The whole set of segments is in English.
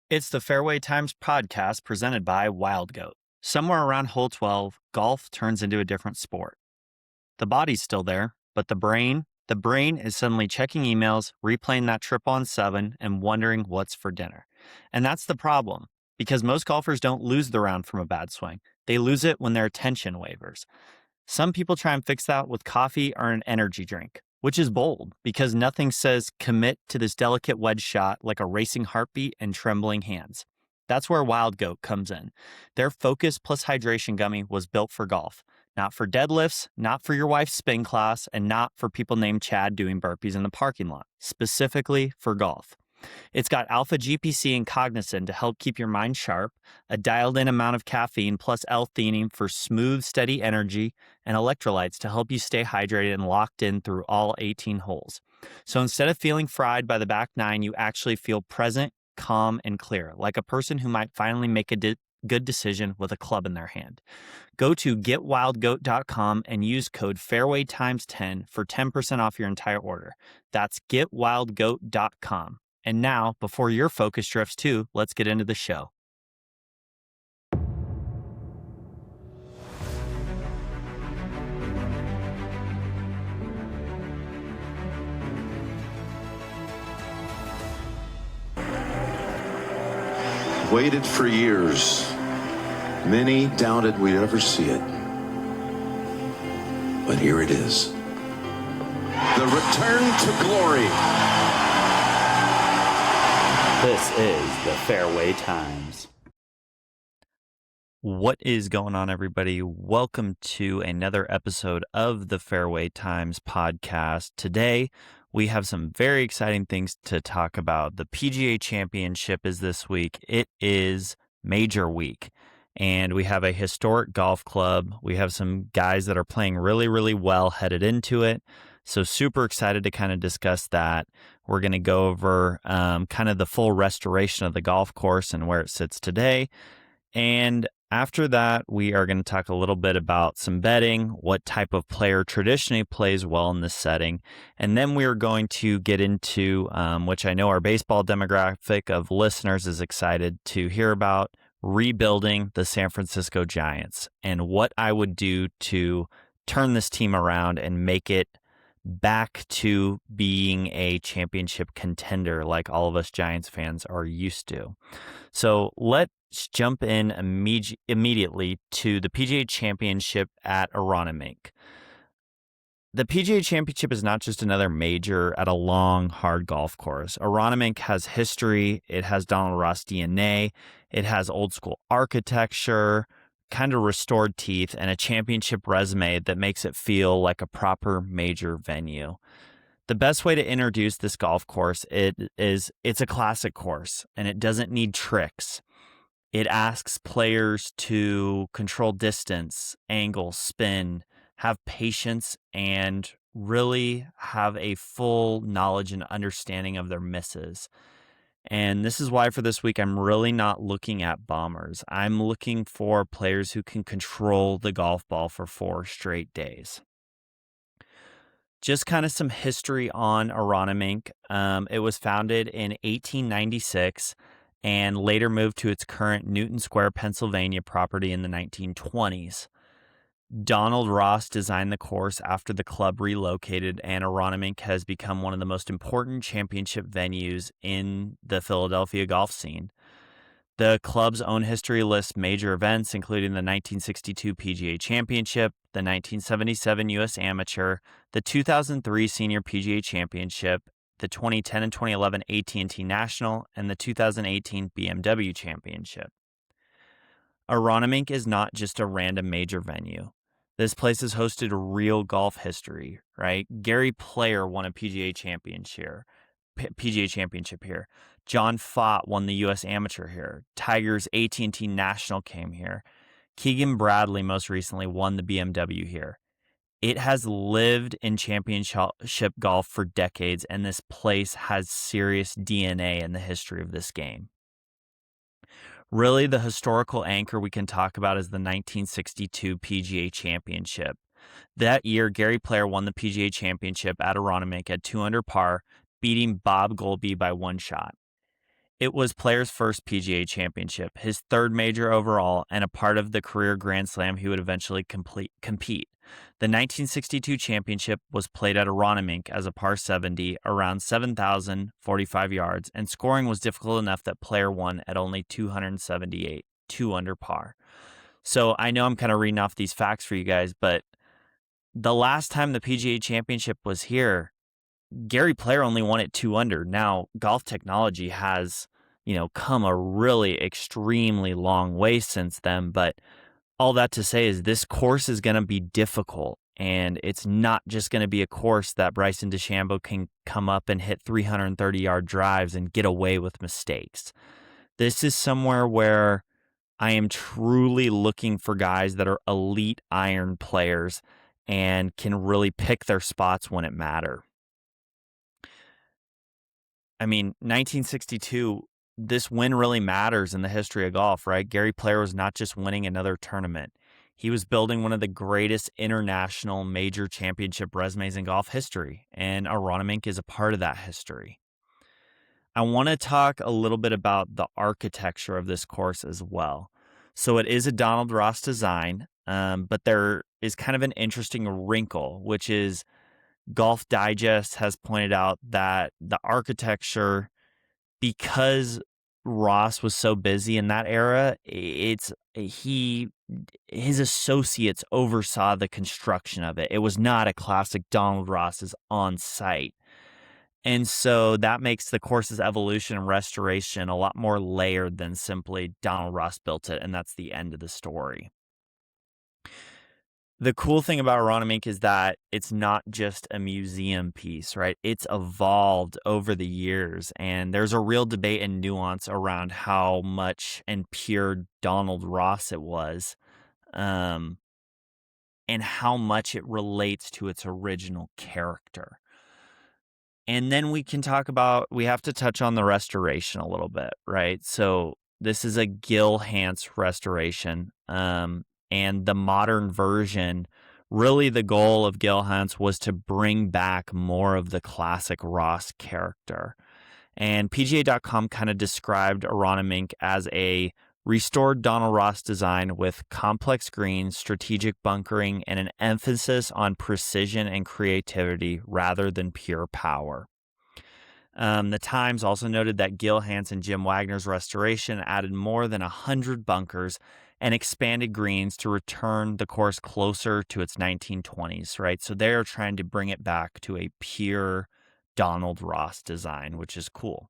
It's the Fairway Times podcast presented by Wild Goat. Somewhere around hole 12, golf turns into a different sport. The body's still there, but the brain is suddenly checking emails, replaying that trip on 7, and wondering what's for dinner. And that's the problem, because most golfers don't lose the round from a bad swing. They lose it when their attention wavers. Some people try and fix that with coffee or an energy drink, which is bold because nothing says commit to this delicate wedge shot like a racing heartbeat and trembling hands. That's where Wild Goat comes in. Their Focus Plus Hydration Gummy was built for golf, not for deadlifts, not for your wife's spin class, and not for people named Chad doing burpees in the parking lot, specifically for golf. It's got alpha GPC and cognizin to help keep your mind sharp, a dialed-in amount of caffeine plus L-theanine for smooth, steady energy, and electrolytes to help you stay hydrated and locked in through all 18 holes. So instead of feeling fried by the back nine, you actually feel present, calm, and clear, like a person who might finally make a good decision with a club in their hand. Go to getwildgoat.com and use code FairwayTimes10 for 10% off your entire order. That's getwildgoat.com. And now, before your focus drifts too, let's get into the show. Waited for years. Many doubted we'd ever see it. But here it is. The return to glory. This is the Fairway Times. What is going on, everybody? Welcome to another episode of the Fairway Times podcast. Today, we have some very exciting things to talk about. The PGA Championship is this week. It is major week, and we have a historic golf club. We have some guys that are playing really, really well headed into it. So super excited to kind of discuss that. We're going to go over kind of the full restoration of the golf course and where it sits today. And after that, we are going to talk a little bit about some betting, what type of player traditionally plays well in this setting. And then we are going to get into, which I know our baseball demographic of listeners is excited to hear about, rebuilding the San Francisco Giants and what I would do to turn this team around and make it back to being a championship contender like all of us Giants fans are used to. So let's jump in immediately to the PGA Championship at Aronimink. The PGA Championship is not just another major at a long, hard golf course. Aronimink has history. It has Donald Ross DNA. It has old school architecture, kind of restored teeth, and a championship resume that makes it feel like a proper major venue. The best way to introduce this golf course it's a classic course, and it doesn't need tricks. It asks players to control distance, angle, spin, have patience, and really have a full knowledge and understanding of their misses. And this is why for this week, I'm really not looking at bombers. I'm looking for players who can control the golf ball for 4 straight days. Just kind of some history on Aronimink. It was founded in 1896 and later moved to its current Newton Square, Pennsylvania property in the 1920s. Donald Ross designed the course after the club relocated, and Aronimink has become one of the most important championship venues in the Philadelphia golf scene. The club's own history lists major events, including the 1962 PGA Championship, the 1977 U.S. Amateur, the 2003 Senior PGA Championship, the 2010 and 2011 AT&T National, and the 2018 BMW Championship. Aronimink is not just a random major venue. This place has hosted real golf history, right? Gary Player won a PGA Championship here. John Fott won the U.S. Amateur here. Tiger's AT&T National came here. Keegan Bradley most recently won the BMW here. It has lived in championship golf for decades, and this place has serious DNA in the history of this game. Really, the historical anchor we can talk about is the 1962 PGA Championship. That year, Gary Player won the PGA Championship at Aronimink at 2 under par, beating Bob Goalby by 1 shot. It was Player's first PGA Championship, his third major overall, and a part of the career Grand Slam he would eventually compete. The 1962 championship was played at Aronimink as a par 70, around 7,045 yards, and scoring was difficult enough that Player won at only 278, 2 under par. So I know I'm kind of reading off these facts for you guys, but the last time the PGA Championship was here, Gary Player only won it 2 under. Now, golf technology has, come a really extremely long way since then, but all that to say is this course is going to be difficult, and it's not just going to be a course that Bryson DeChambeau can come up and hit 330-yard drives and get away with mistakes. This is somewhere where I am truly looking for guys that are elite iron players and can really pick their spots when it matters. I mean, 1962, this win really matters in the history of golf, right? Gary Player was not just winning another tournament. He was building one of the greatest international major championship resumes in golf history, and Aronimink is a part of that history. I want to talk a little bit about the architecture of this course as well. So it is a Donald Ross design, but there is kind of an interesting wrinkle, which is Golf Digest has pointed out that the architecture, because Ross was so busy in that era, his associates oversaw the construction of it. It was not a classic Donald Ross's on site. And so that makes the course's evolution and restoration a lot more layered than simply Donald Ross built it, and that's the end of the story. The cool thing about Aronimink is that it's not just a museum piece, right? It's evolved over the years, and there's a real debate and nuance around how much and pure Donald Ross it was, and how much it relates to its original character. And then we have to touch on the restoration a little bit, right? So this is a Gil Hanse restoration, and the modern version, really the goal of Gil Hanse was to bring back more of the classic Ross character. And PGA.com kind of described Aronimink as a restored Donald Ross design with complex greens, strategic bunkering, and an emphasis on precision and creativity rather than pure power. The Times also noted that Gil Hanse and Jim Wagner's restoration added more than 100 bunkers and expanded greens to return the course closer to its 1920s, right? So they're trying to bring it back to a pure Donald Ross design, which is cool.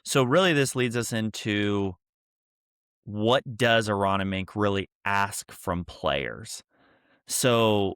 So really this leads us into what does Aronimink really ask from players? So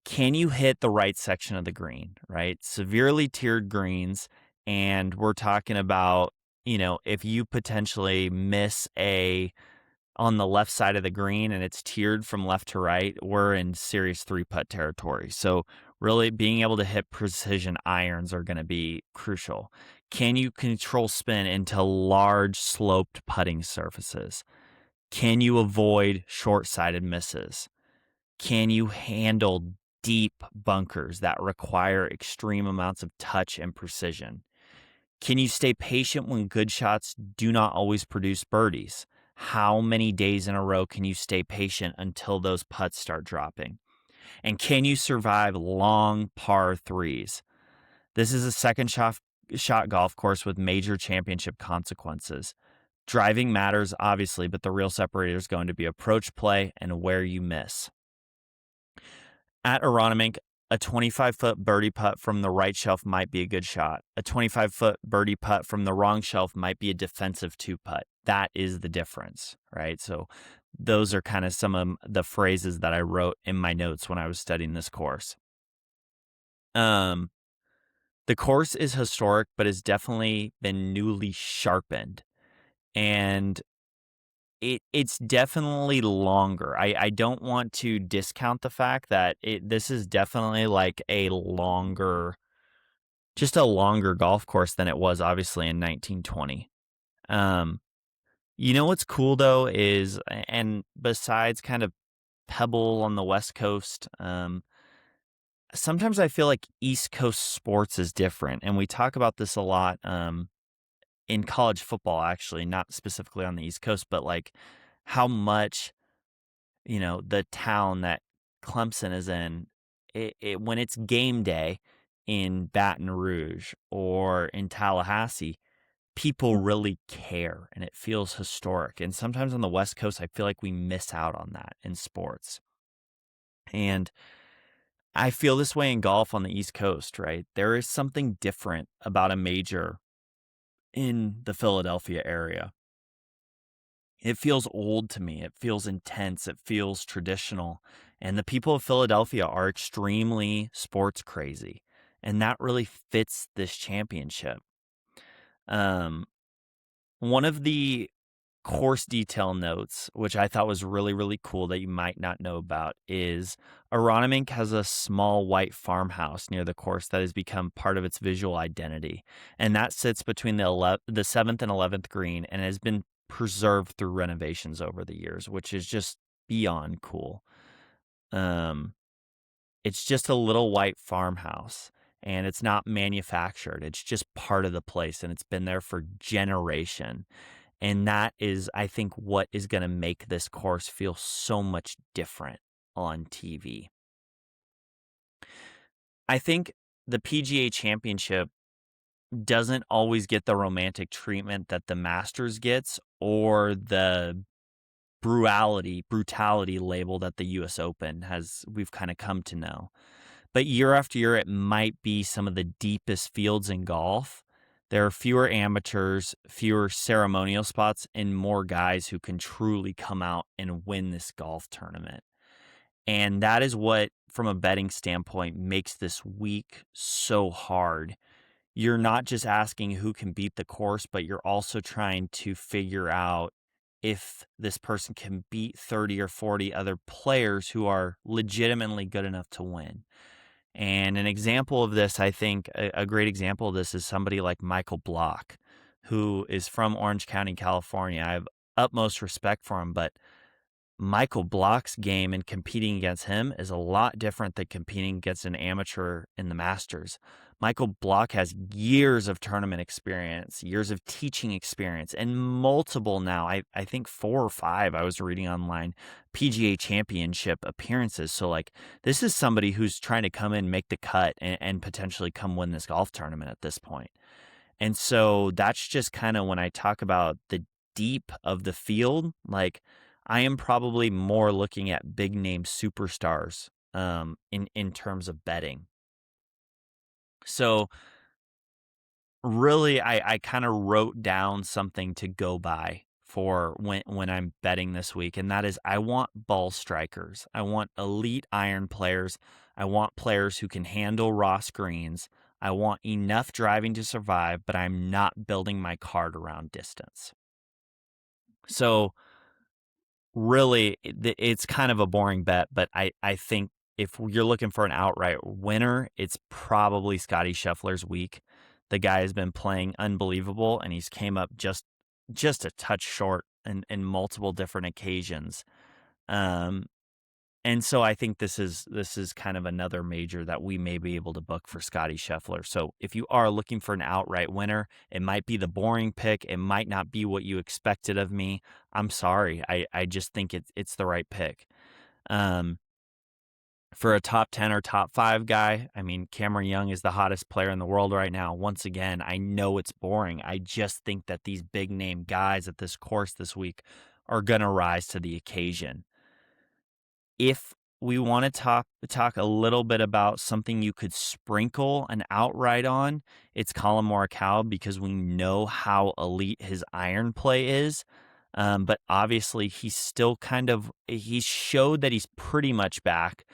can you hit the right section of the green, right? Severely tiered greens, and we're talking about, if you potentially miss on the left side of the green and it's tiered from left to right, we're in serious 3-putt territory. So really being able to hit precision irons are going to be crucial. Can you control spin into large sloped putting surfaces? Can you avoid short-sided misses? Can you handle deep bunkers that require extreme amounts of touch and precision? Can you stay patient when good shots do not always produce birdies? How many days in a row can you stay patient until those putts start dropping? And can you survive long par threes? This is a second shot golf course with major championship consequences. Driving matters, obviously, but the real separator is going to be approach play and where you miss. At Aronimink, a 25-foot birdie putt from the right shelf might be a good shot. A 25-foot birdie putt from the wrong shelf might be a defensive 2-putt. That is the difference, right? So those are kind of some of the phrases that I wrote in my notes when I was studying this course. The course is historic, but has definitely been newly sharpened. And it's definitely longer. I don't want to discount the fact that this is definitely like just a longer golf course than it was obviously in 1920. What's cool though is, and besides kind of Pebble on the West Coast, sometimes I feel like East Coast sports is different, and we talk about this a lot. in college football, actually, not specifically on the East Coast, but like how much, the town that Clemson is in, when it's game day in Baton Rouge or in Tallahassee, people really care and it feels historic. And sometimes on the West Coast, I feel like we miss out on that in sports. And I feel this way in golf on the East Coast, right? There is something different about a major in the Philadelphia area. It feels old to me. It feels intense. It feels traditional. And the people of Philadelphia are extremely sports crazy. And that really fits this championship. One of the course detail notes, which I thought was really, really cool that you might not know about, is Aronimink has a small white farmhouse near the course that has become part of its visual identity. And that sits between the 7th and 11th green and has been preserved through renovations over the years, which is just beyond cool. It's just a little white farmhouse and it's not manufactured. It's just part of the place and it's been there for generation. And that is, I think, what is going to make this course feel so much different on TV. I think the PGA Championship doesn't always get the romantic treatment that the Masters gets or the brutality label that the US Open we've kind of come to know. But year after year, it might be some of the deepest fields in golf. There are fewer amateurs, fewer ceremonial spots, and more guys who can truly come out and win this golf tournament. And that is what, from a betting standpoint, makes this week so hard. You're not just asking who can beat the course, but you're also trying to figure out if this person can beat 30 or 40 other players who are legitimately good enough to win. And an example of this, I think a great example of this is somebody like Michael Block, who is from Orange County, California. I have utmost respect for him, but Michael Block's game and competing against him is a lot different than competing against an amateur in the Masters. Michael Block has years of tournament experience, years of teaching experience, and multiple now, I think 4 or 5, I was reading online, PGA Championship appearances. So, like, this is somebody who's trying to come in, make the cut, and potentially come win this golf tournament at this point. And so that's just kind of when I talk about the deep of the field, like, I am probably more looking at big name superstars in terms of betting. So really, I kind of wrote down something to go by for when I'm betting this week, and that is I want ball strikers. I want elite iron players. I want players who can handle Ross greens. I want enough driving to survive, but I'm not building my card around distance. So really, it's kind of a boring bet, but I think if you're looking for an outright winner, it's probably Scottie Scheffler's week. The guy has been playing unbelievable, and he's came up just a touch short in multiple different occasions. And so I think this is kind of another major that we may be able to book for Scottie Scheffler. So if you are looking for an outright winner, it might be the boring pick. It might not be what you expected of me. I'm sorry. I just think it's the right pick. For a top 10 or top 5 guy, I mean, Cameron Young is the hottest player in the world right now. Once again, I know it's boring. I just think that these big name guys at this course this week are going to rise to the occasion. If we want to talk a little bit about something you could sprinkle an outright on, it's Collin Morikawa, because we know how elite his iron play is. But obviously he's still he's showed that he's pretty much back,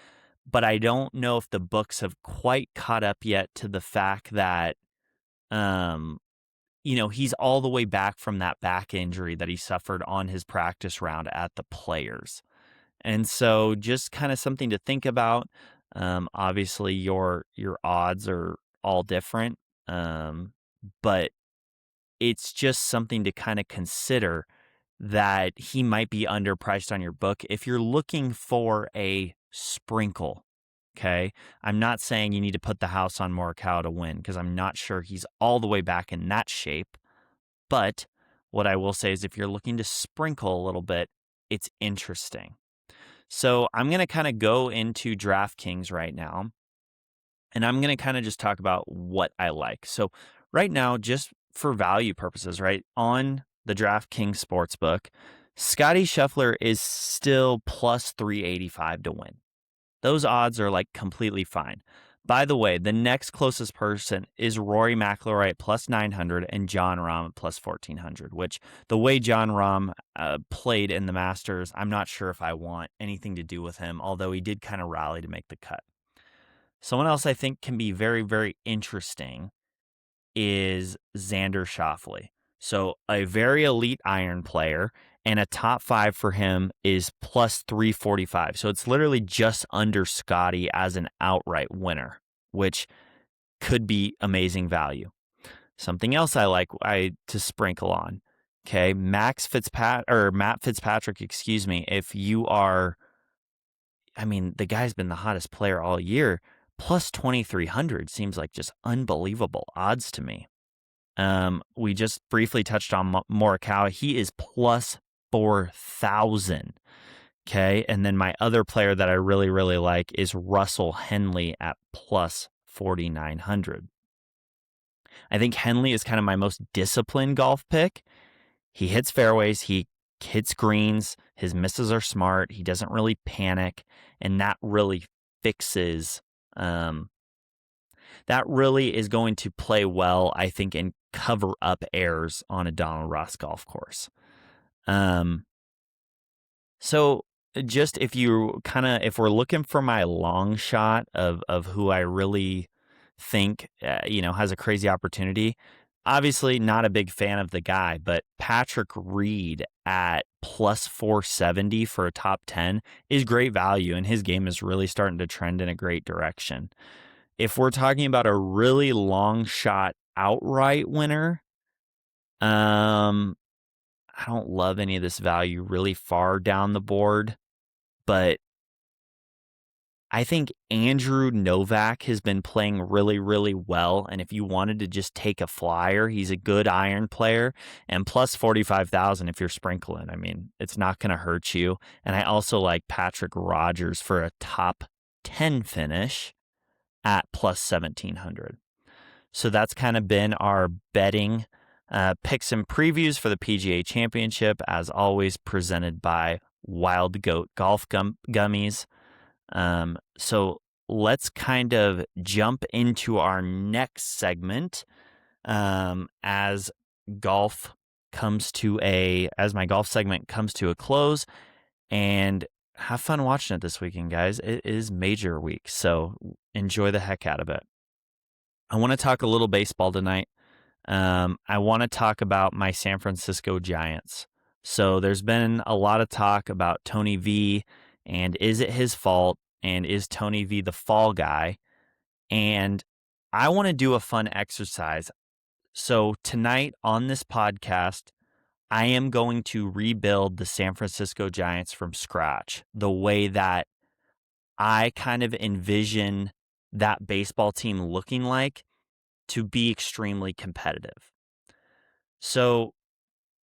but I don't know if the books have quite caught up yet to the fact that, he's all the way back from that back injury that he suffered on his practice round at the Players. And so just kind of something to think about. Obviously your odds are all different. But it's just something to kind of consider that he might be underpriced on your book if you're looking for a sprinkle. Okay. I'm not saying you need to put the house on Morikawa to win, because I'm not sure he's all the way back in that shape. But what I will say is if you're looking to sprinkle a little bit, it's interesting. So I'm going to kind of go into DraftKings right now, and I'm going to kind of just talk about what I like. So right now, just for value purposes, right, on the DraftKings Sportsbook, Scotty Scheffler is still plus 385 to win. Those odds are like completely fine. By the way, the next closest person is Rory McIlroy at plus 900 and Jon Rahm at plus 1400, which the way Jon Rahm played in the Masters, I'm not sure if I want anything to do with him, although he did kind of rally to make the cut. Someone else I think can be very, very interesting is Xander Schauffele. So a very elite iron player, and a top 5 for him is plus 345. So it's literally just under Scotty as an outright winner, which could be amazing value. Something else I like to sprinkle on. Okay, Matt Fitzpatrick, excuse me, if you are, I mean, the guy's been the hottest player all year. Plus 2,300 seems like just unbelievable odds to me. We just briefly touched on Morikawa. He is plus 4,000. Okay. And then my other player that I really, really like is Russell Henley at plus 4,900. I think Henley is kind of my most disciplined golf pick. He hits fairways. He hits greens. His misses are smart. He doesn't really panic. And that really fixes, that really is going to play well, I think, and cover up errors on a Donald Ross golf course. So just if we're looking for my long shot of who I really think, has a crazy opportunity, obviously not a big fan of the guy, but Patrick Reed at plus 470 for a top 10 is great value, and his game is really starting to trend in a great direction. If we're talking about a really long shot outright winner, I don't love any of this value really far down the board, but I think Andrew Novak has been playing really, really well. And if you wanted to just take a flyer, he's a good iron player, and plus 45,000 if you're sprinkling. I mean, it's not going to hurt you. And I also like Patrick Rogers for a top 10 finish at plus 1,700. So that's kind of been our betting picks and previews for the PGA Championship, as always presented by Wild Goat Golf Gummies. So let's kind of jump into our next segment as my golf segment comes to a close, and have fun watching it this weekend, guys. It is major week, so enjoy the heck out of it. I want to talk a little baseball tonight. I want to talk about my San Francisco Giants. So there's been a lot of talk about Tony V, and is it his fault? And is Tony V the fall guy? And I want to do a fun exercise. So tonight on this podcast, I am going to rebuild the San Francisco Giants from scratch, the way that I kind of envision that baseball team looking like, to be extremely competitive. So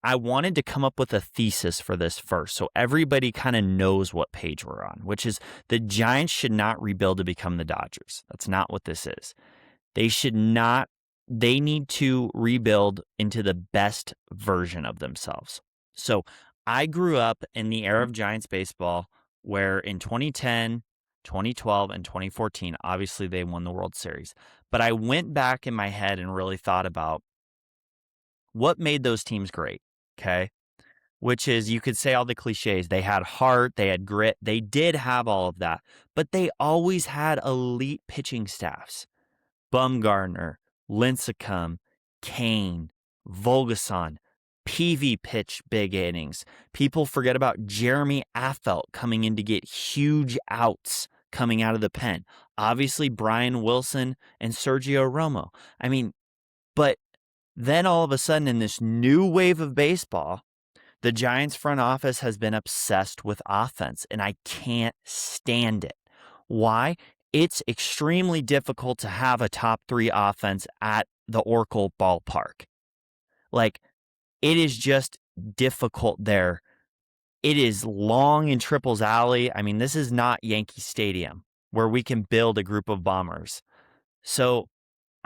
I wanted to come up with a thesis for this first, so everybody kind of knows what page we're on, which is the Giants should not rebuild to become the Dodgers. That's not what this is. They need to rebuild into the best version of themselves. So I grew up in the era of Giants baseball where in 2010, 2012, and 2014, obviously they won the World Series. But I went back in my head and really thought about what made those teams great, okay? Which is, you could say all the cliches. They had heart, they had grit, they did have all of that, but they always had elite pitching staffs. Bumgarner, Lincecum, Kane, Volgason, Peavy pitched big innings. People forget about Jeremy Affeldt coming in to get huge outs coming out of the pen. Obviously, Brian Wilson and Sergio Romo. I mean, but then all of a sudden in this new wave of baseball, the Giants front office has been obsessed with offense, and I can't stand it. Why? It's extremely difficult to have a top 3 offense at the Oracle ballpark. Like, It is just difficult there. It is long in Triples Alley. I mean, this is not Yankee Stadium where we can build a group of bombers. So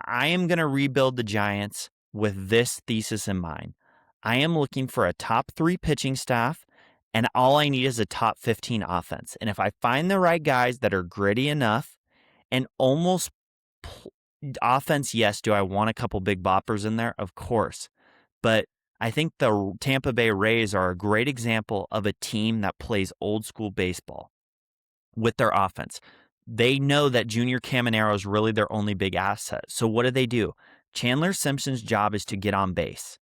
I am going to rebuild the Giants with this thesis in mind. I am looking for a top 3 pitching staff, and all I need is a top 15 offense. And if I find the right guys that are gritty enough and almost offense, yes, do I want a couple big boppers in there? Of course. But I think the Tampa Bay Rays are a great example of a team that plays old school baseball with their offense. They know that Junior Caminero is really their only big asset. So what do? Chandler Simpson's job is to get on base.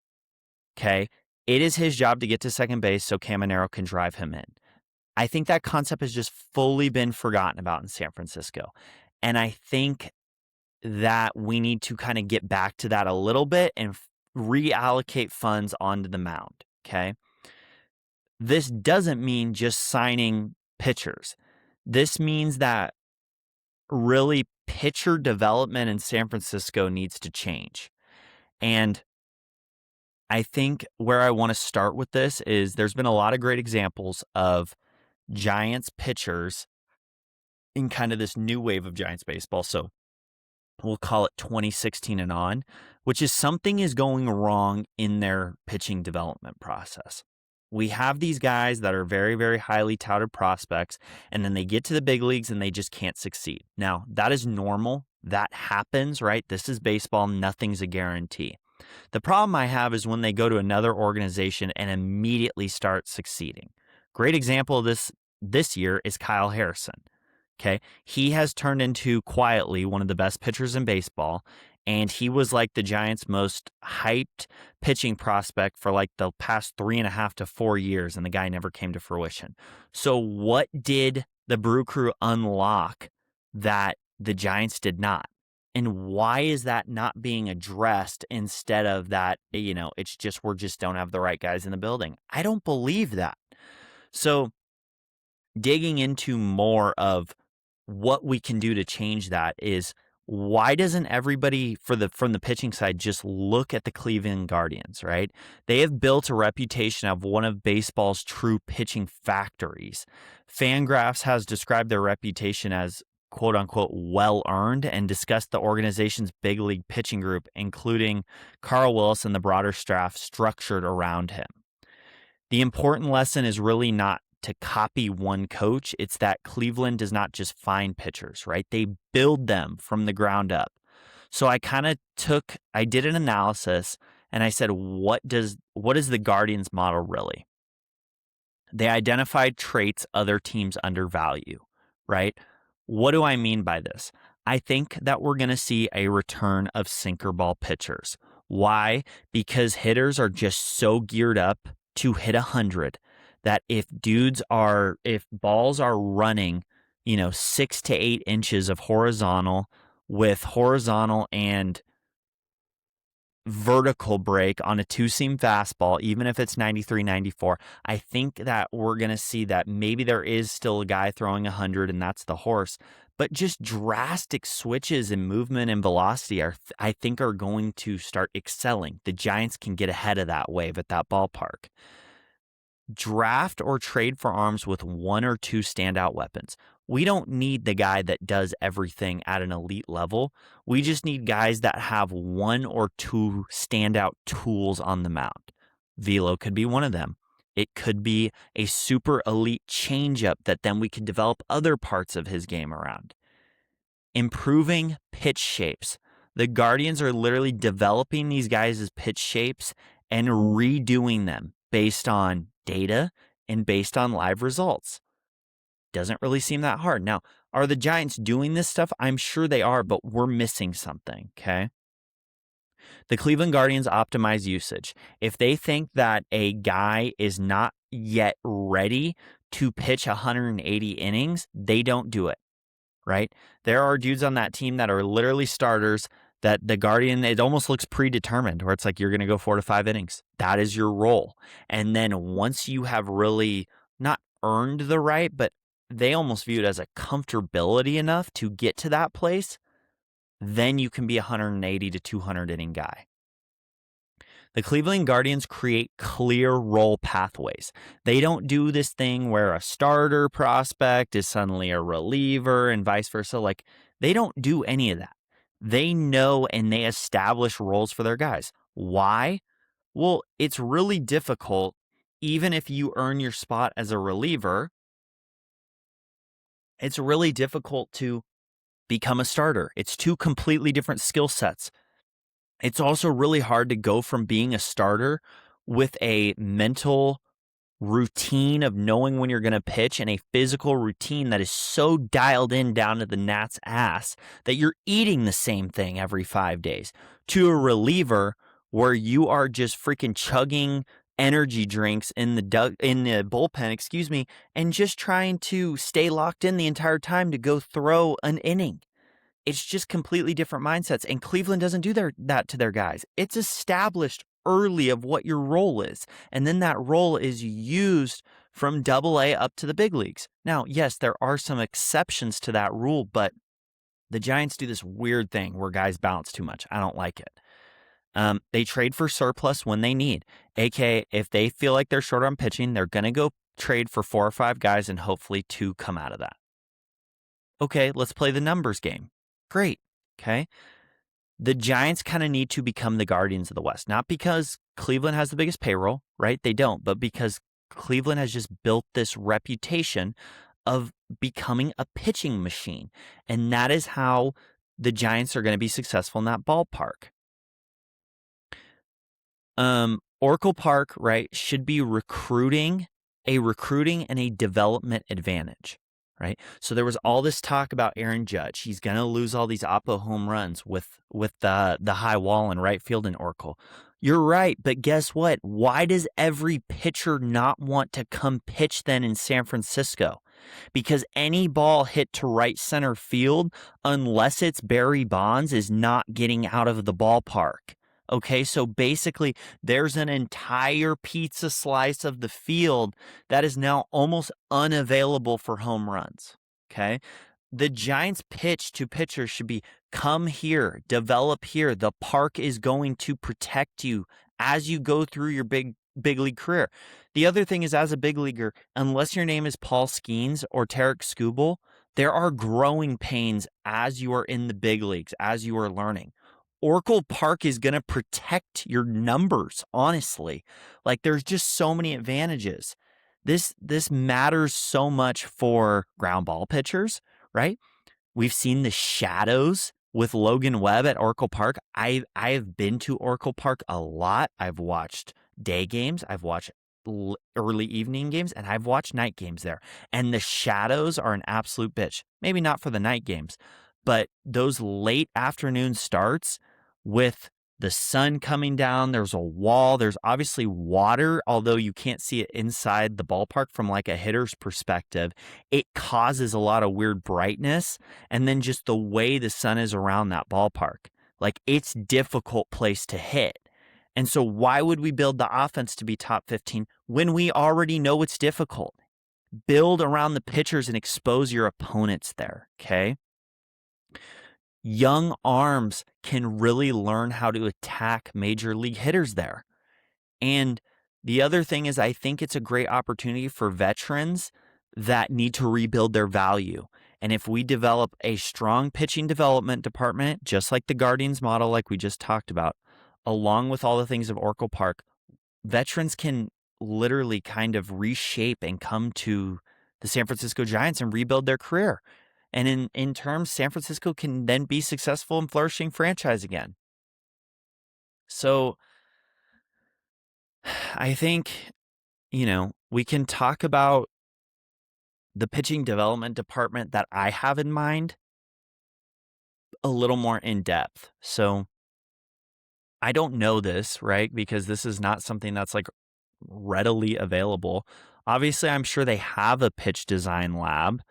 Okay? It is his job to get to second base so Caminero can drive him in. I think that concept has just fully been forgotten about in San Francisco. And I think that we need to kind of get back to that a little bit and reallocate funds onto the mound. Okay? This doesn't mean just signing pitchers. This means that really pitcher development in San Francisco needs to change. And I think where I want to start with this is there's been a lot of great examples of Giants pitchers in kind of this new wave of Giants baseball. So we'll call it 2016 and on, which is something is going wrong in their pitching development process. We have these guys that are very, very highly touted prospects, and then they get to the big leagues and they just can't succeed. Now, that is normal. That happens, right? This is baseball. Nothing's a guarantee. The problem I have is when they go to another organization and immediately start succeeding. Great example of this year is Kyle Harrison. Okay, he has turned into quietly one of the best pitchers in baseball, and he was like the Giants' most hyped pitching prospect for like the past 3.5 to 4 years, and the guy never came to fruition. So what did the Brew Crew unlock that the Giants did not? And why is that not being addressed instead of that, it's just we just don't have the right guys in the building? I don't believe that. So digging into more of what we can do to change that is, why doesn't everybody from the pitching side just look at the Cleveland Guardians, right? They have built a reputation of one of baseball's true pitching factories. Fangraphs has described their reputation as quote unquote well-earned and discussed the organization's big league pitching group, including Carl Willis and the broader staff structured around him. The important lesson is really not to copy one coach. It's that Cleveland does not just find pitchers, right? They build them from the ground up. So I did an analysis and I said, what is the Guardians model really? They identified traits other teams undervalue, right? What do I mean by this? I think that we're going to see a return of sinker ball pitchers. Why? Because hitters are just so geared up to hit 100 that if balls are running, 6 to 8 inches of horizontal with horizontal and vertical break on a 2-seam fastball, even if it's 93, 94, I think that we're going to see that maybe there is still a guy throwing 100 and that's the horse, but just drastic switches in movement and velocity I think are going to start excelling. The Giants can get ahead of that wave at that ballpark. Draft or trade for arms with 1 or 2 standout weapons. We don't need the guy that does everything at an elite level. We just need guys that have 1 or 2 standout tools on the mound. Velo could be one of them. It could be a super elite changeup that then we can develop other parts of his game around. Improving pitch shapes. The Guardians are literally developing these guys' pitch shapes and redoing them based on data and based on live results. Doesn't really seem that hard. Now, are the Giants doing this stuff? I'm sure they are, but we're missing something, okay? The Cleveland Guardians optimize usage. If they think that a guy is not yet ready to pitch 180 innings, they don't do it, right? There are dudes on that team that are literally starters that the Guardian, it almost looks predetermined, where it's like you're going to go 4 to 5 innings. That is your role. And then once you have really not earned the right, but they almost view it as a comfortability enough to get to that place, then you can be a 180 to 200 inning guy. The Cleveland Guardians create clear role pathways. They don't do this thing where a starter prospect is suddenly a reliever and vice versa. Like, they don't do any of that. They know and they establish roles for their guys. Why? Well, it's really difficult, even if you earn your spot as a reliever, it's really difficult to become a starter. It's two completely different skill sets. It's also really hard to go from being a starter with a mental routine of knowing when you're going to pitch and a physical routine that is so dialed in down to the gnat's ass that you're eating the same thing every 5 days, to a reliever where you are just freaking chugging energy drinks in the bullpen, and just trying to stay locked in the entire time to go throw an inning. It's just completely different mindsets, and Cleveland doesn't do that to their guys. It's established early of what your role is, and then that role is used from AA up to the big leagues. Now, yes, there are some exceptions to that rule, but the Giants do this weird thing where guys bounce too much. I don't like it. They trade for surplus when they need, aka if they feel like they're short on pitching, they're going to go trade for 4 or 5 guys and hopefully 2 come out of that. Okay, let's play the numbers game. Great. Okay. The Giants kind of need to become the Guardians of the West, not because Cleveland has the biggest payroll, right? They don't, but because Cleveland has just built this reputation of becoming a pitching machine. And that is how the Giants are going to be successful in that ballpark. Oracle Park, right, should be recruiting and a development advantage. Right. So there was all this talk about Aaron Judge. He's going to lose all these oppo home runs with the high wall in right field in Oracle. You're right. But guess what? Why does every pitcher not want to come pitch then in San Francisco? Because any ball hit to right center field, unless it's Barry Bonds, is not getting out of the ballpark. Okay, so basically there's an entire pizza slice of the field that is now almost unavailable for home runs. Okay, the Giants' pitch to pitchers should be come here, develop here. The park is going to protect you as you go through your big league career. The other thing is, as a big leaguer, unless your name is Paul Skeens or Tarek Skubal, there are growing pains as you are in the big leagues, as you are learning. Oracle Park is going to protect your numbers, honestly. Like, there's just so many advantages. This matters so much for ground ball pitchers, right? We've seen the shadows with Logan Webb at Oracle Park. I have been to Oracle Park a lot. I've watched day games. I've watched early evening games, and I've watched night games there. And the shadows are an absolute bitch. Maybe not for the night games, but those late afternoon starts with the sun coming down, there's a wall, there's obviously water, although you can't see it inside the ballpark from like a hitter's perspective. It causes a lot of weird brightness, and then just the way the sun is around that ballpark. Like, it's a difficult place to hit. And so why would we build the offense to be top 15 when we already know it's difficult? Build around the pitchers and expose your opponents there, okay? Young arms can really learn how to attack major league hitters there. And the other thing is, I think it's a great opportunity for veterans that need to rebuild their value. And if we develop a strong pitching development department, just like the Guardians model, like we just talked about, along with all the things of Oracle Park, veterans can literally kind of reshape and come to the San Francisco Giants and rebuild their career. And in terms, San Francisco can then be successful and flourishing franchise again. So I think, we can talk about the pitching development department that I have in mind a little more in depth. So I don't know this, right? Because this is not something that's like readily available. Obviously, I'm sure they have a pitch design lab.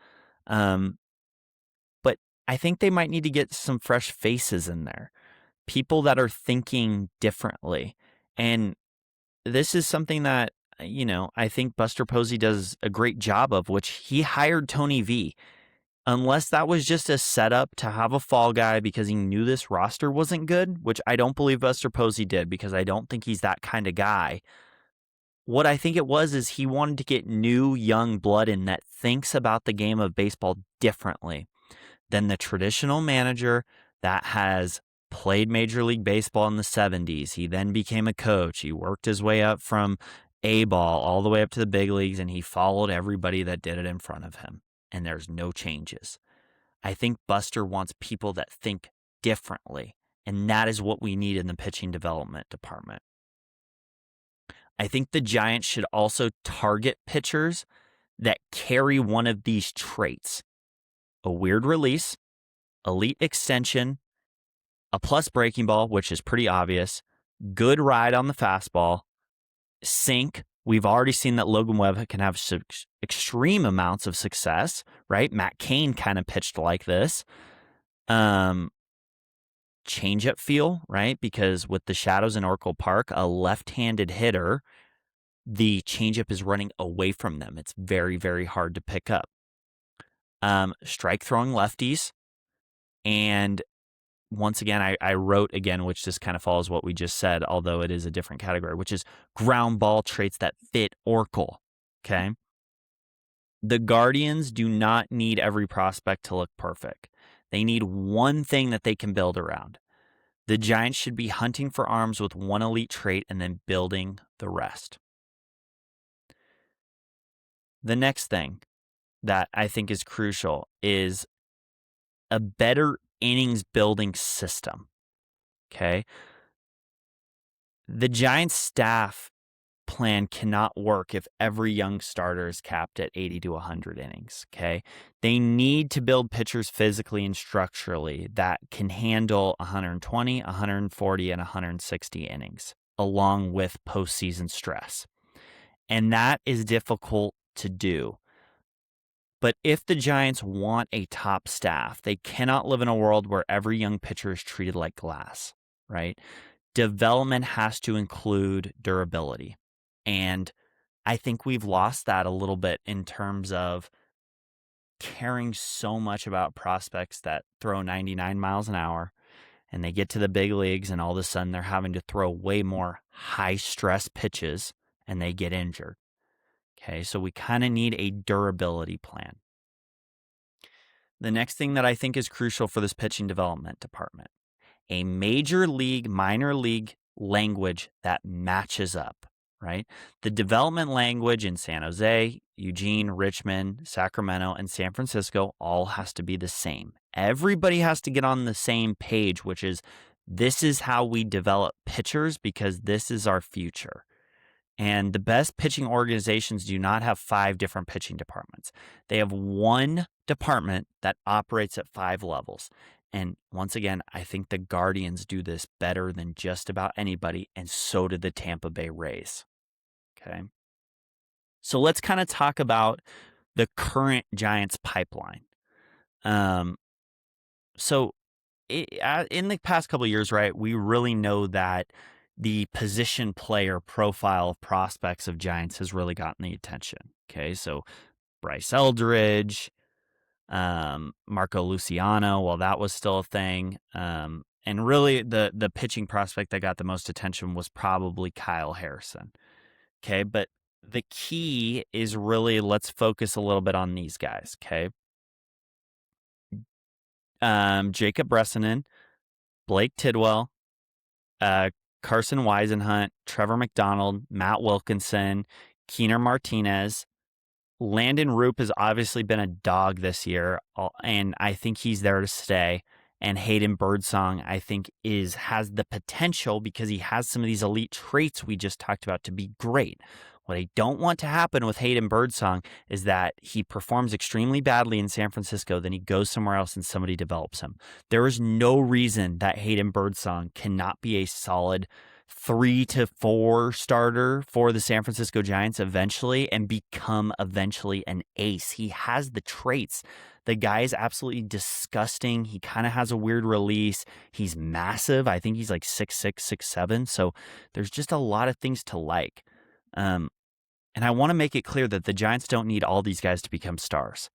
But I think they might need to get some fresh faces in there, people that are thinking differently. And this is something that, I think Buster Posey does a great job of, which he hired Tony V. unless that was just a setup to have a fall guy because he knew this roster wasn't good, which I don't believe Buster Posey did because I don't think he's that kind of guy. What I think it was is he wanted to get new young blood in that thinks about the game of baseball differently than the traditional manager that has played Major League Baseball in the 70s. He then became a coach. He worked his way up from A-ball all the way up to the big leagues, and he followed everybody that did it in front of him. And there's no changes. I think Buster wants people that think differently, and that is what we need in the pitching development department. I think the Giants should also target pitchers that carry one of these traits: a weird release, elite extension, a plus breaking ball, which is pretty obvious, good ride on the fastball, sink. We've already seen that Logan Webb can have extreme amounts of success, right? Matt Cain kind of pitched like this. Change-up feel, right? Because with the Shadows in Oracle Park, a left-handed hitter, the change-up is running away from them. It's very, very hard to pick up. Strike-throwing lefties. And once again, I wrote again, which just kind of follows what we just said, although it is a different category, which is ground ball traits that fit Oracle, okay? The Guardians do not need every prospect to look perfect. They need one thing that they can build around. The Giants should be hunting for arms with one elite trait and then building the rest. The next thing that I think is crucial is a better innings building system. Okay. The Giants staff plan cannot work if every young starter is capped at 80 to 100 innings. Okay. They need to build pitchers physically and structurally that can handle 120, 140, and 160 innings along with postseason stress. And that is difficult to do. But if the Giants want a top staff, they cannot live in a world where every young pitcher is treated like glass, right? Development has to include durability. And I think we've lost that a little bit in terms of caring so much about prospects that throw 99 miles an hour and they get to the big leagues and all of a sudden they're having to throw way more high-stress pitches and they get injured. Okay, so we kind of need a durability plan. The next thing that I think is crucial for this pitching development department, a major league, minor league language that matches up, right? The development language in San Jose, Eugene, Richmond, Sacramento, and San Francisco all has to be the same. Everybody has to get on the same page, which is this is how we develop pitchers because this is our future. And the best pitching organizations do not have 5 different pitching departments. They have one department that operates at 5 levels. And once again, I think the Guardians do this better than just about anybody, and so did the Tampa Bay Rays. Okay. So let's kind of talk about the current Giants pipeline. So in the past couple of years, right, we really know that the position player profile of prospects of Giants has really gotten the attention. Okay, so Bryce Eldridge, Marco Luciano, well, that was still a thing. And really the pitching prospect that got the most attention was probably Kyle Harrison. Okay, but the key is really let's focus a little bit on these guys. Okay, Jacob Bresnahan, Blake Tidwell, Carson Weisenhunt, Trevor McDonald, Matt Wilkinson, Keener Martinez. Landon Roop has obviously been a dog this year, and I think he's there to stay. And Hayden Birdsong, I think, has the potential because he has some of these elite traits we just talked about to be great. What I don't want to happen with Hayden Birdsong is that he performs extremely badly in San Francisco, then he goes somewhere else and somebody develops him. There is no reason that Hayden Birdsong cannot be a solid 3 to 4 starter for the San Francisco Giants eventually and become eventually an ace. He has the traits. The guy is absolutely disgusting. He kind of has a weird release. He's massive. I think he's like 6'6", 6'7". So there's just a lot of things to like. And I want to make it clear that the Giants don't need all these guys to become stars.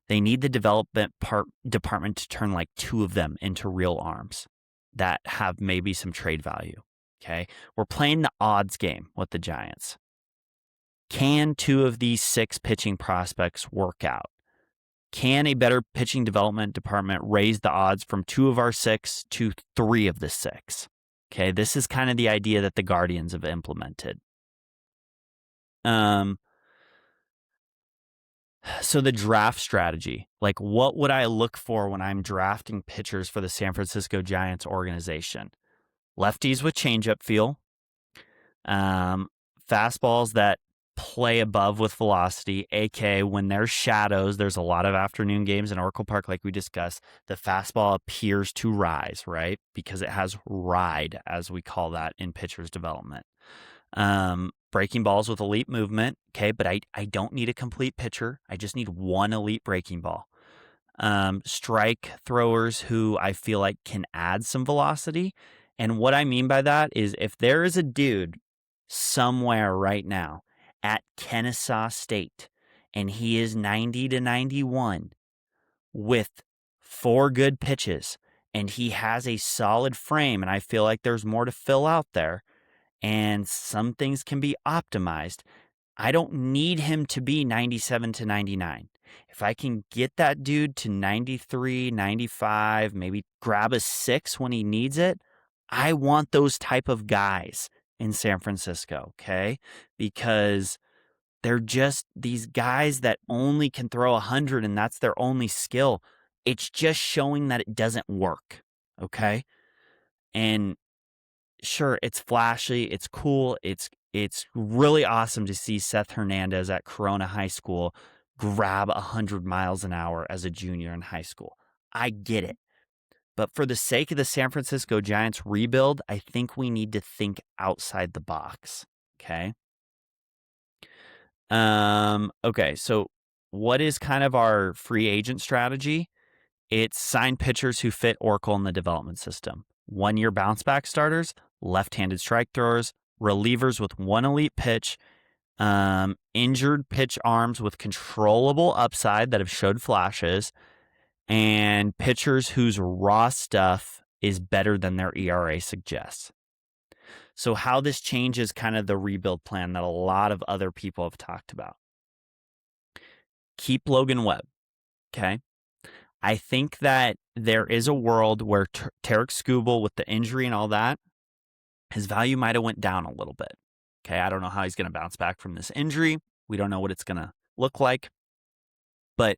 They need the development department to turn like 2 of them into real arms that have maybe some trade value. Okay. We're playing the odds game with the Giants. Can 2 of these 6 pitching prospects work out? Can a better pitching development department raise the odds from 2 of our 6 to 3 of the 6? Okay. This is kind of the idea that the Guardians have implemented. So the draft strategy, like what would I look for when I'm drafting pitchers for the San Francisco Giants organization? Lefties with changeup feel, fastballs that play above with velocity, aka when there's shadows, there's a lot of afternoon games in Oracle Park like we discussed, the fastball appears to rise, right? Because it has ride, as we call that in pitchers development. Breaking balls with elite movement. Okay. But I don't need a complete pitcher. I just need one elite breaking ball. Strike throwers who I feel like can add some velocity. And what I mean by that is if there is a dude somewhere right now at Kennesaw State and he is 90 to 91 with 4 good pitches and he has a solid frame and I feel like there's more to fill out there, and some things can be optimized, I don't need him to be 97 to 99. If I can get that dude to 93, 95, maybe grab a 6 when he needs it, I want those type of guys in San Francisco, okay? Because they're just these guys that only can throw 100 and that's their only skill. It's just showing that it doesn't work, okay? And sure, it's flashy, it's cool, it's really awesome to see Seth Hernandez at Corona High School grab 100 miles an hour as a junior in high school. I get it. But for the sake of the San Francisco Giants rebuild, I think we need to think outside the box. Okay. Okay, so what is kind of our free agent strategy? It's sign pitchers who fit Oracle in the development system. 1-year bounce back starters, left-handed strike throwers, relievers with 1 elite pitch, injured pitch arms with controllable upside that have showed flashes, and pitchers whose raw stuff is better than their ERA suggests. So how this changes kind of the rebuild plan that a lot of other people have talked about. Keep Logan Webb, okay? I think that there is a world where Tarek Skubal, with the injury and all that, his value might have went down a little bit. Okay, I don't know how he's going to bounce back from this injury. We don't know what it's going to look like. But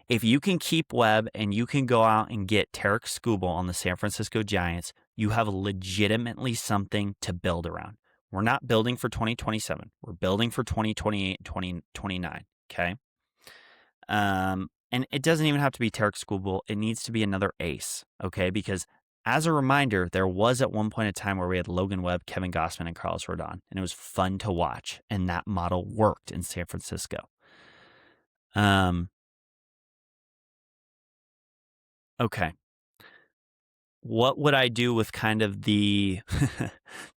if you can keep Webb and you can go out and get Tarek Skubal on the San Francisco Giants, you have legitimately something to build around. We're not building for 2027. We're building for 2028, 2029, okay? And it doesn't even have to be Tarek Skubal. It needs to be another ace, okay? Because as a reminder, there was at one point in time where we had Logan Webb, Kevin Gossman, and Carlos Rodon, and it was fun to watch, and that model worked in San Francisco. Okay. What would I do with kind of the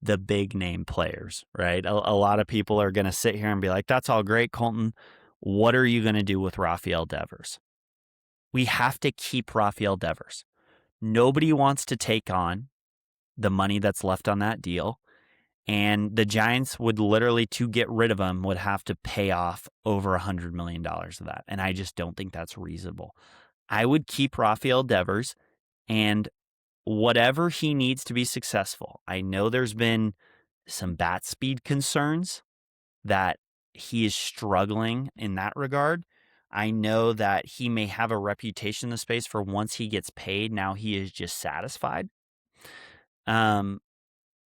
the big name players, right? A lot of people are going to sit here and be like, that's all great, Colton. What are you going to do with Rafael Devers? We have to keep Rafael Devers. Nobody wants to take on the money that's left on that deal. And the Giants would literally, to get rid of him, would have to pay off over $100 million of that. And I just don't think that's reasonable. I would keep Rafael Devers, and whatever he needs to be successful. I know there's been some bat speed concerns that he is struggling in that regard. I know that he may have a reputation in the space for once he gets paid, now he is just satisfied.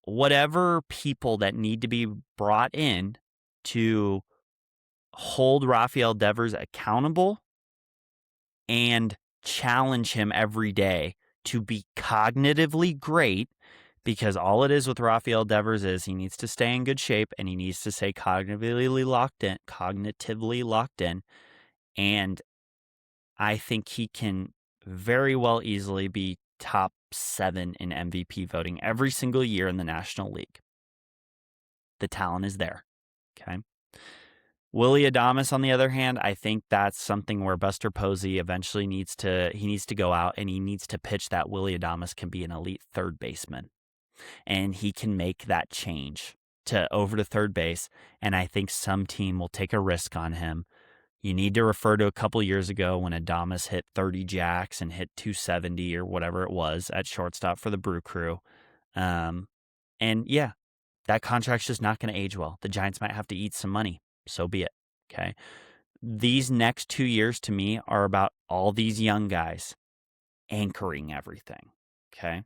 Whatever people that need to be brought in to hold Rafael Devers accountable and challenge him every day to be cognitively great, because all it is with Rafael Devers is he needs to stay in good shape and he needs to stay cognitively locked in. And I think he can very well easily be top 7 in MVP voting every single year in the National League. The talent is there. Okay. Willie Adames, on the other hand, I think that's something where Buster Posey eventually needs to go out and he needs to pitch that Willie Adames can be an elite third baseman. And he can make that change to over to third base. And I think some team will take a risk on him. You need to refer to a couple years ago when Adames hit 30 jacks and hit 270 or whatever it was at shortstop for the Brew Crew. And yeah, that contract's just not going to age well. The Giants might have to eat some money. So be it. Okay. These next 2 years to me are about all these young guys anchoring everything. Okay.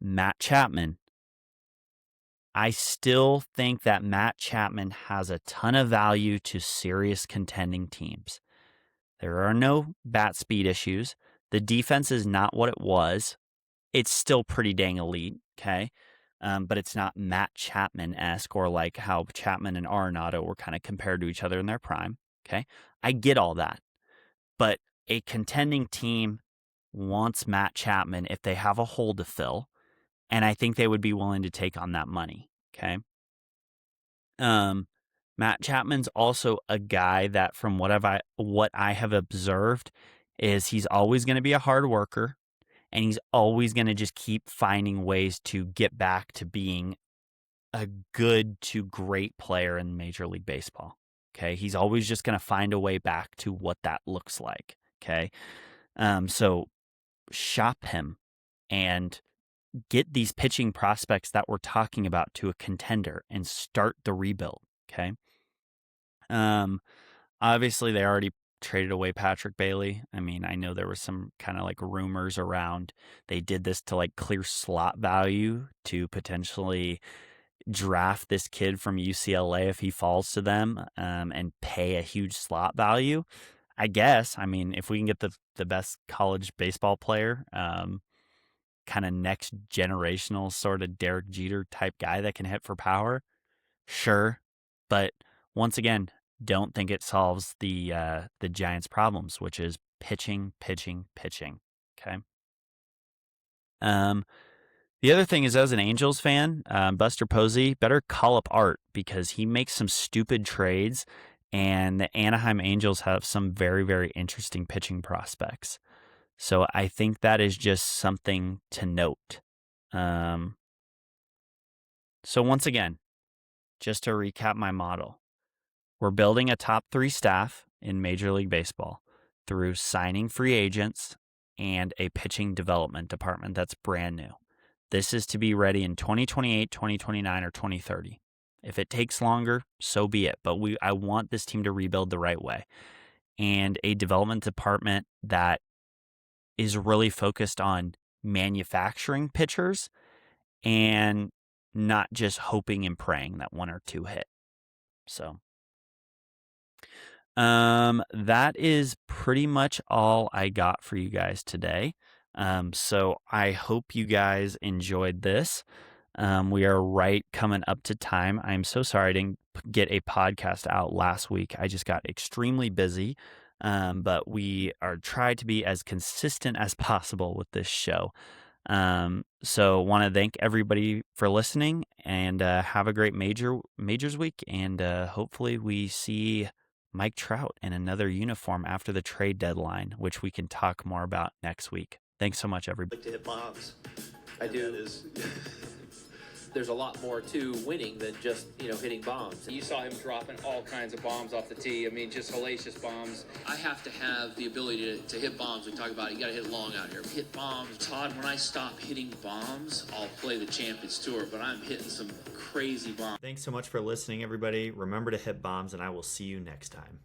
Matt Chapman. I still think that Matt Chapman has a ton of value to serious contending teams. There are no bat speed issues. The defense is not what it was. It's still pretty dang elite. Okay. But it's not Matt Chapman-esque or like how Chapman and Arenado were kind of compared to each other in their prime. Okay. I get all that. But a contending team wants Matt Chapman if they have a hole to fill. And I think they would be willing to take on that money. Okay. Matt Chapman's also a guy that from what I have observed is he's always going to be a hard worker. And he's always going to just keep finding ways to get back to being a good to great player in Major League Baseball. Okay. He's always just going to find a way back to what that looks like. Okay. So shop him and get these pitching prospects that we're talking about to a contender and start the rebuild. Okay. Obviously they already traded away Patrick Bailey. I mean, I know there was some kind of like rumors around they did this to like clear slot value to potentially draft this kid from UCLA if he falls to them and pay a huge slot value. I guess, I mean, if we can get the best college baseball player, kind of next generational sort of Derek Jeter type guy that can hit for power, sure. But once again, don't think it solves the Giants' problems, which is pitching. Okay. The other thing is, as an Angels fan, Buster Posey better call up Art because he makes some stupid trades, and the Anaheim Angels have some very, very interesting pitching prospects. So I think that is just something to note. So once again, just to recap my model. We're building a top 3 staff in Major League Baseball through signing free agents and a pitching development department that's brand new. This is to be ready in 2028, 2029, or 2030. If it takes longer, so be it. But I want this team to rebuild the right way. And a development department that is really focused on manufacturing pitchers and not just hoping and praying that 1 or 2 hit. So that is pretty much all I got for you guys today. So I hope you guys enjoyed this. We are coming up to time. I'm so sorry I didn't get a podcast out last week. I just got extremely busy. But we are trying to be as consistent as possible with this show. So want to thank everybody for listening and have a great majors week. And hopefully we see Mike Trout in another uniform after the trade deadline, which we can talk more about next week. Thanks so much, everybody. Like to hit bombs. I do. There's a lot more to winning than just, hitting bombs. You saw him dropping all kinds of bombs off the tee. I mean, just hellacious bombs. I have to have the ability to hit bombs. We talk about it. You got to hit long out here. Hit bombs. Todd, when I stop hitting bombs, I'll play the Champions Tour, but I'm hitting some crazy bombs. Thanks so much for listening, everybody. Remember to hit bombs, and I will see you next time.